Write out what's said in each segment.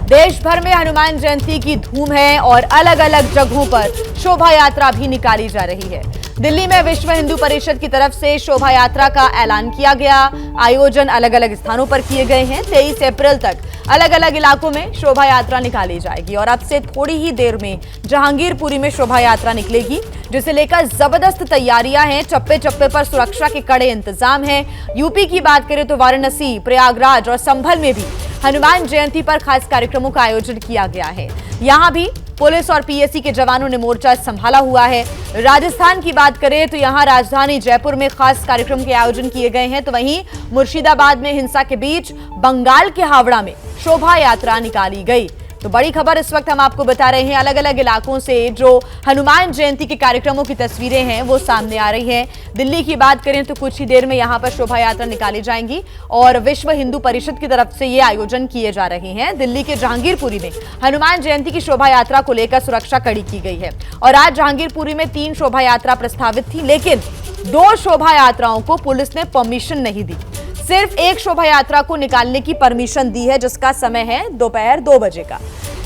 देश भर में हनुमान जयंती की धूम है और अलग अलग जगहों पर शोभा यात्रा भी निकाली जा रही है। दिल्ली में विश्व हिंदू परिषद की तरफ से शोभा यात्रा का ऐलान किया गया। आयोजन अलग अलग स्थानों पर किए गए हैं। 23 अप्रैल तक अलग अलग इलाकों में शोभा यात्रा निकाली जाएगी और अब से थोड़ी ही देर में जहांगीरपुरी में शोभा यात्रा निकलेगी, जिसे लेकर जबरदस्त तैयारियां हैं। चप्पे चप्पे पर सुरक्षा के कड़े इंतजाम हैं। यूपी की बात करें तो वाराणसी, प्रयागराज और संभल में भी हनुमान जयंती पर खास कार्यक्रमों का आयोजन किया गया है। यहां भी पुलिस और पीएसी के जवानों ने मोर्चा संभाला हुआ है। राजस्थान की बात करें तो यहां राजधानी जयपुर में खास कार्यक्रम के आयोजन किए गए हैं, तो वहीं मुर्शिदाबाद में हिंसा के बीच बंगाल के हावड़ा में शोभा यात्रा निकाली गई। तो बड़ी खबर इस वक्त हम आपको बता रहे हैं, अलग अलग इलाकों से जो हनुमान जयंती के कार्यक्रमों की तस्वीरें हैं वो सामने आ रही हैं। दिल्ली की बात करें तो कुछ ही देर में यहां पर शोभा यात्रा निकाली जाएंगी और विश्व हिंदू परिषद की तरफ से ये आयोजन किए जा रहे हैं। दिल्ली के जहांगीरपुरी में हनुमान जयंती की शोभा यात्रा को लेकर सुरक्षा कड़ी की गई है और आज जहांगीरपुरी में 3 शोभा यात्रा प्रस्तावित थी, लेकिन 2 शोभा यात्राओं को पुलिस ने परमिशन नहीं दी। सिर्फ एक शोभा यात्रा को निकालने की परमिशन दी है, जिसका समय है दोपहर 2 बजे का।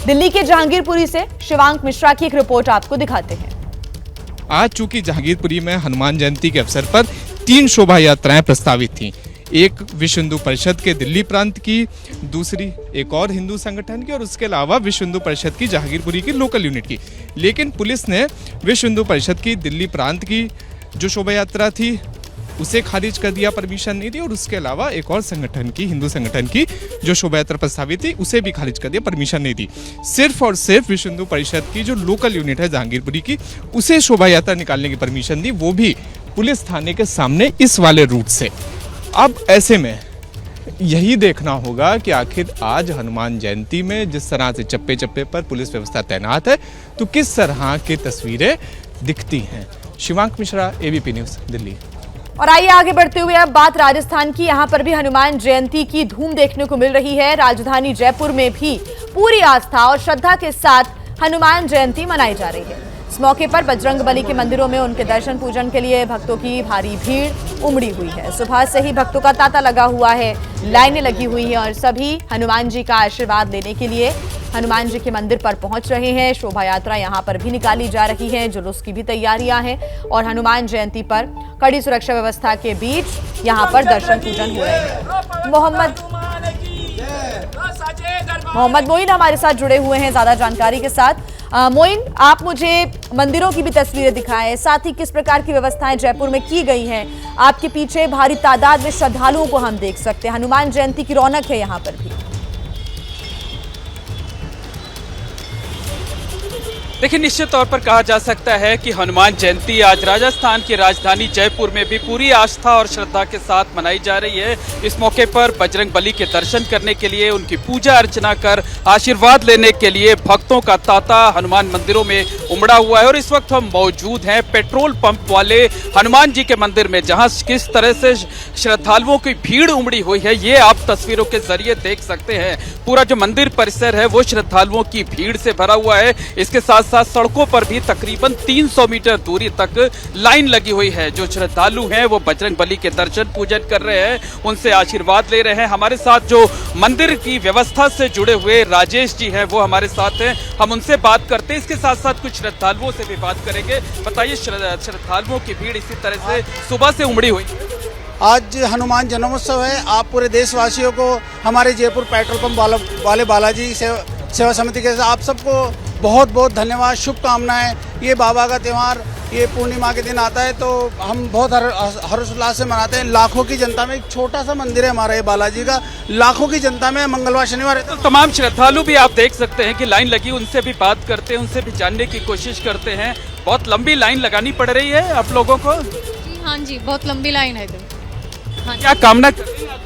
दिल्ली के जहांगीरपुरी से शिवांक मिश्रा की एक रिपोर्ट आपको दिखाते हैं। आज चूंकि जहांगीरपुरी में हनुमान जयंती के अवसर पर 3 शोभा यात्राएं प्रस्तावित थीं। एक विश्व हिंदू परिषद के दिल्ली प्रांत की, दूसरी एक और हिंदू संगठन की और उसके अलावा विश्व हिंदू परिषद की जहांगीरपुरी की लोकल यूनिट की। लेकिन पुलिस ने विश्व हिंदू परिषद की दिल्ली प्रांत की जो शोभा यात्रा थी उसे खारिज कर दिया, परमिशन नहीं दी, और उसके अलावा एक और संगठन की, हिंदू संगठन की जो शोभा यात्रा प्रस्तावित थी उसे भी खारिज कर दिया, परमिशन नहीं दी। सिर्फ और सिर्फ विश्व हिंदू परिषद की जो लोकल यूनिट है जहांगीरपुरी की, उसे शोभा यात्रा निकालने की परमिशन दी, वो भी पुलिस थाने के सामने इस वाले रूट से। अब ऐसे में यही देखना होगा कि आखिर आज हनुमान जयंती में जिस तरह से चप्पे चप्पे पर पुलिस व्यवस्था तैनात है तो किस तरह की तस्वीरें दिखती हैं। Shivank Mishra, ABP news, Delhi. और आइए आगे बढ़ते हुए अब बात राजस्थान की। यहां पर भी हनुमान जयंती की धूम देखने को मिल रही है। राजधानी जयपुर में भी पूरी आस्था और श्रद्धा के साथ हनुमान जयंती मनाई जा रही है। इस मौके पर बजरंगबली के मंदिरों में उनके दर्शन पूजन के लिए भक्तों की भारी भीड़ उमड़ी हुई है। सुबह से ही भक्तों का तांता लगा हुआ है, लाइनें लगी हुई हैं और सभी हनुमान जी का आशीर्वाद लेने के लिए हनुमान जी के मंदिर पर पहुंच रहे हैं। शोभा यात्रा यहां पर भी निकाली जा रही है, जुलूस की भी तैयारियां हैं और हनुमान जयंती पर कड़ी सुरक्षा व्यवस्था के बीच यहां पर दर्शन पूजन हो रहे हैं। मोहम्मद मोइन हमारे साथ जुड़े हुए हैं ज्यादा जानकारी के साथ। मोइन, आप मुझे मंदिरों की भी तस्वीरें दिखाएं, साथ ही किस प्रकार की व्यवस्थाएं जयपुर में की गई हैं। आपके पीछे भारी तादाद में श्रद्धालुओं को हम देख सकते हैं। हनुमान जयंती की रौनक है यहाँ पर भी। देखिए, निश्चित तौर पर कहा जा सकता है कि हनुमान जयंती आज राजस्थान की राजधानी जयपुर में भी पूरी आस्था और श्रद्धा के साथ मनाई जा रही है। इस मौके पर बजरंगबली के दर्शन करने के लिए, उनकी पूजा अर्चना कर आशीर्वाद लेने के लिए भक्तों का तांता हनुमान मंदिरों में उमड़ा हुआ है। और इस वक्त हम मौजूद हैं पेट्रोल पंप वाले हनुमान जी के मंदिर में, जहां किस तरह से श्रद्धालुओं की भीड़ उमड़ी हुई है ये आप तस्वीरों के जरिए देख सकते हैं। पूरा जो मंदिर परिसर है वो श्रद्धालुओं की भीड़ से भरा हुआ है। इसके साथ साथ सड़कों पर भी तकरीबन 300 मीटर दूरी तक लाइन लगी हुई है। जो श्रद्धालु हैं वो बजरंगबली के दर्शन पूजन कर रहे हैं, उनसे आशीर्वाद ले रहे हैं। हमारे साथ जो मंदिर की व्यवस्था से जुड़े हुए राजेश जी हैं वो हमारे साथ हैं, हम उनसे बात करते हैं। इसके साथ साथ कुछ श्रद्धालुओं से भी बात करेंगे। बताइए, श्रद्धालुओं की भीड़ इसी तरह से सुबह से उमड़ी हुई। आज हनुमान जन्मोत्सव है। आप पूरे देशवासियों को, हमारे जयपुर पेट्रोल पंप वाले बालाजी सेवा समिति के आप सबको बहुत बहुत धन्यवाद, शुभकामनाएं। ये बाबा का त्यौहार ये पूर्णिमा के दिन आता है तो हम बहुत हर्षोल्लास से मनाते हैं। लाखों की जनता में, एक छोटा सा मंदिर है हमारा ये बालाजी का, लाखों की जनता में मंगलवार शनिवार है। तो तमाम श्रद्धालु भी आप देख सकते हैं कि लाइन लगी, उनसे भी बात करते हैं, उनसे भी जानने की कोशिश करते हैं। बहुत लंबी लाइन लगानी पड़ रही है आप लोगों को? हाँ जी, बहुत लंबी लाइन है। हाँ, क्या कामना कर रही हैं आप?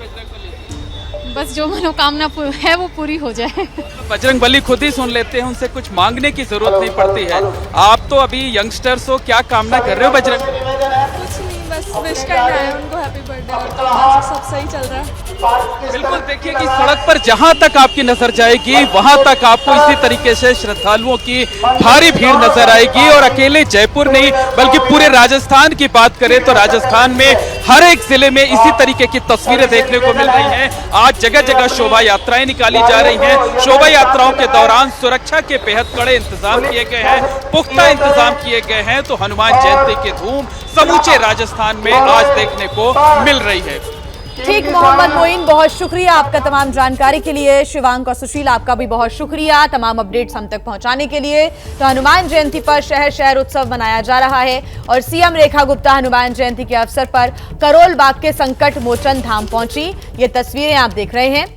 बस जो मनोकामना है वो पूरी हो जाए। बजरंगबली खुद ही सुन लेते हैं, उनसे कुछ मांगने की जरूरत नहीं पड़ती है। आप तो अभी यंगस्टर्स हो, क्या कामना कर रहे हो बजरंग? कुछ नहीं, बस विश करना है उनको हैप्पी बर्थडे और तो सब सही चल रहा है। बिल्कुल, देखिए कि सड़क पर जहां तक आपकी नजर जाएगी वहां तक आपको इसी तरीके से श्रद्धालुओं की भारी भीड़ नजर आएगी। और अकेले जयपुर नहीं बल्कि पूरे राजस्थान की बात करें तो राजस्थान में हर एक जिले में इसी तरीके की तस्वीरें देखने को मिल रही हैं। आज जगह जगह शोभा यात्राएं निकाली जा रही हैं। शोभा यात्राओं के दौरान सुरक्षा के बेहद कड़े इंतजाम किए गए हैं, पुख्ता इंतजाम किए गए हैं। तो हनुमान जयंती की धूम समूचे राजस्थान में आज देखने को मिल रही है। ठीक, मोहम्मद मोइन, बहुत शुक्रिया आपका तमाम जानकारी के लिए। शिवांक और सुशील, आपका भी बहुत शुक्रिया तमाम अपडेट्स हम तक पहुंचाने के लिए। तो हनुमान जयंती पर शहर शहर उत्सव मनाया जा रहा है और सीएम रेखा गुप्ता हनुमान जयंती के अवसर पर करोल बाग के संकट मोचन धाम पहुंची। ये तस्वीरें आप देख रहे हैं,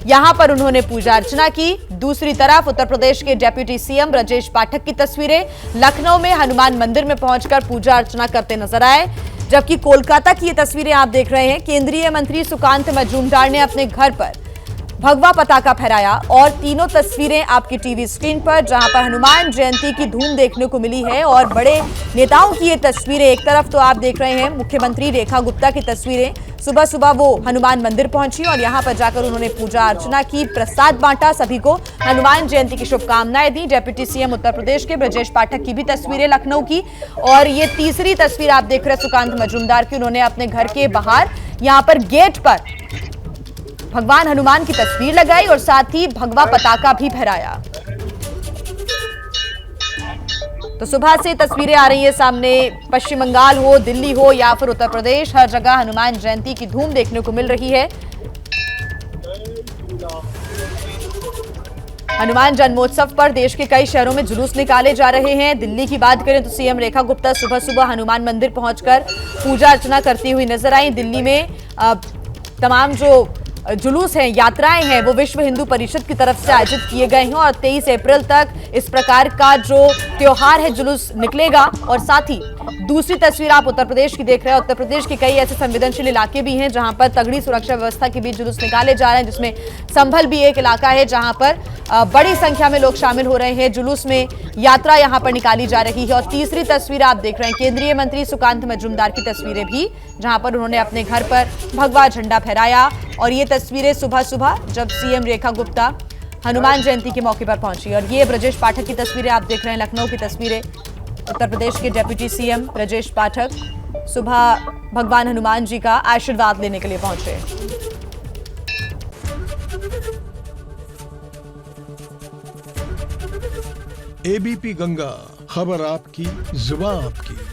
यहां पर उन्होंने पूजा अर्चना की। दूसरी तरफ उत्तर प्रदेश के डिप्टी सीएम ब्रजेश पाठक की तस्वीरें लखनऊ में हनुमान मंदिर में पहुंचकर पूजा अर्चना करते नजर आए। जबकि कोलकाता की ये तस्वीरें आप देख रहे हैं, केंद्रीय मंत्री सुकांत मजूमदार ने अपने घर पर भगवा पताका फहराया। और तीनों तस्वीरें आपकी टीवी स्क्रीन पर, जहां पर हनुमान जयंती की धूम देखने को मिली है और बड़े नेताओं की ये तस्वीरें। एक तरफ तो आप देख रहे हैं मुख्यमंत्री रेखा गुप्ता की तस्वीरें, सुबह सुबह वो हनुमान मंदिर पहुंची और यहां पर जाकर उन्होंने पूजा अर्चना की, प्रसाद बांटा, सभी को हनुमान जयंती की शुभकामनाएं दी। डिप्टी सीएम उत्तर प्रदेश के ब्रजेश पाठक की भी तस्वीरें लखनऊ की। और ये तीसरी तस्वीर आप देख रहे हैं सुकांत मजूमदार की, उन्होंने अपने घर के बाहर यहां पर गेट पर भगवान हनुमान की तस्वीर लगाई और साथ ही भगवा पताका भी फहराया। तो सुबह से तस्वीरें आ रही है सामने, पश्चिम बंगाल हो, दिल्ली हो या फिर उत्तर प्रदेश, हर जगह हनुमान जयंती की धूम देखने को मिल रही है। हनुमान जन्मोत्सव पर देश के कई शहरों में जुलूस निकाले जा रहे हैं। दिल्ली की बात करें तो सीएम रेखा गुप्ता सुबह सुबह हनुमान मंदिर पहुंचकर पूजा अर्चना करती हुई नजर आई। दिल्ली में तमाम जो जुलूस हैं, यात्राएं हैं, वो विश्व हिंदू परिषद की तरफ से आयोजित किए गए हैं और 23 अप्रैल तक इस प्रकार का जो त्योहार है जुलूस निकलेगा। और साथ ही दूसरी तस्वीर आप उत्तर प्रदेश की देख रहे हैं। उत्तर प्रदेश के कई ऐसे संवेदनशील इलाके भी हैं जहां पर तगड़ी सुरक्षा व्यवस्था के बीच जुलूस निकाले जा रहे हैं, जिसमें संभल भी एक इलाका है जहां पर बड़ी संख्या में लोग शामिल हो रहे हैं। जुलूस में यात्रा यहां पर निकाली जा रही है। और तीसरी तस्वीर आप देख रहे हैं केंद्रीय मंत्री सुकांत मजूमदार की तस्वीरें भी, जहां पर उन्होंने अपने घर पर भगवा झंडा फहराया। और ये तस्वीरें सुबह सुबह जब सीएम रेखा गुप्ता हनुमान जयंती के मौके पर पहुंची। और ये ब्रजेश पाठक की तस्वीरें आप देख रहे हैं, लखनऊ की तस्वीरें। उत्तर प्रदेश के डिप्टी सीएम ब्रजेश पाठक सुबह भगवान हनुमान जी का आशीर्वाद लेने के लिए पहुंचे। एबीपी गंगा, खबर आपकी, जुबान आपकी।